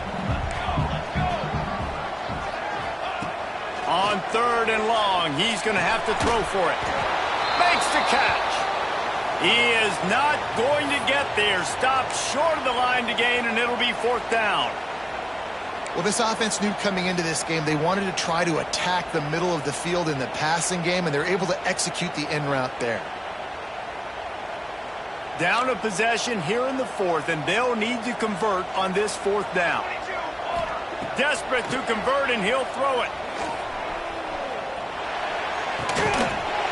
On 3rd and long, he's going to have to throw for it. Makes the catch. He is not going to get there. Stopped short of the line to gain, and it'll be 4th down. Well, this offense knew coming into this game they wanted to try to attack the middle of the field in the passing game, and they're able to execute the in route there. Down a possession here in the 4th, and they'll need to convert on this 4th down. Desperate to convert, and he'll throw it.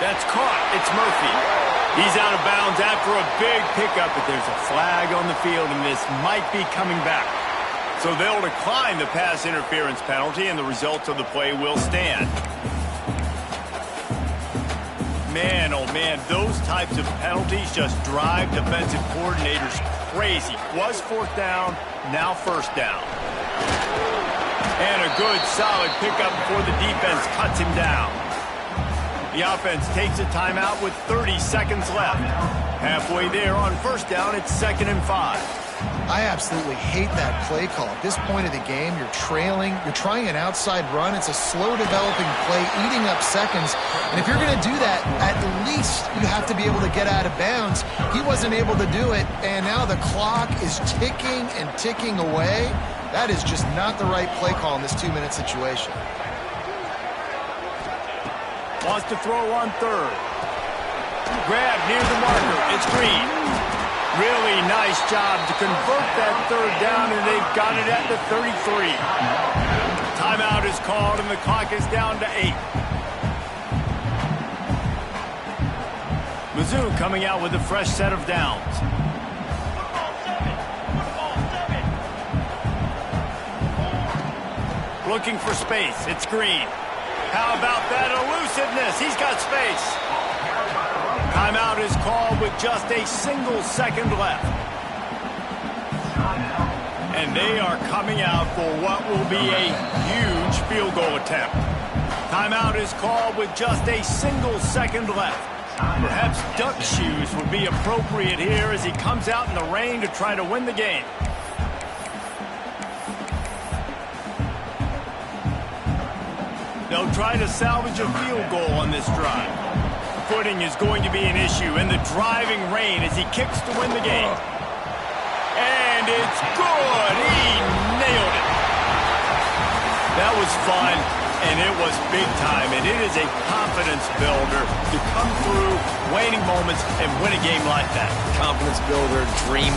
That's caught. It's Murphy. He's out of bounds after a big pickup, but there's a flag on the field, and this might be coming back. So they'll decline the pass interference penalty, and the results of the play will stand. Man, oh man, those types of penalties just drive defensive coordinators crazy. Was 4th down, now 1st down. And a good, solid pickup before the defense cuts him down. The offense takes a timeout with 30 seconds left. Halfway there on 1st down, it's 2nd and 5. I absolutely hate that play call. At this point of the game, you're trailing, you're trying an outside run. It's a slow developing play, eating up seconds. And if you're going to do that, at least you have to be able to get out of bounds. He wasn't able to do it, and now the clock is ticking and ticking away. That is just not the right play call in this 2-minute situation. Wants to throw on 3rd. Grab near the marker. It's Green. Really nice job to convert that third down, and they've got it at the 33. Timeout is called, and the clock is down to 8. Mizzou coming out with a fresh set of downs. Looking for space. It's Green. How about that elusiveness? He's got space. Timeout is called with just a single second left. And they are coming out for what will be a huge field goal attempt. Timeout is called with just a single second left. Perhaps duck shoes would be appropriate here as he comes out in the rain to try to win the game. They'll try to salvage a field goal on this drive. Footing is going to be an issue in the driving rain as he kicks to win the game. And it's good. He nailed it. That was fun, and it was big time, and it is a confidence builder to come through waning moments and win a game like that. Confidence builder, dream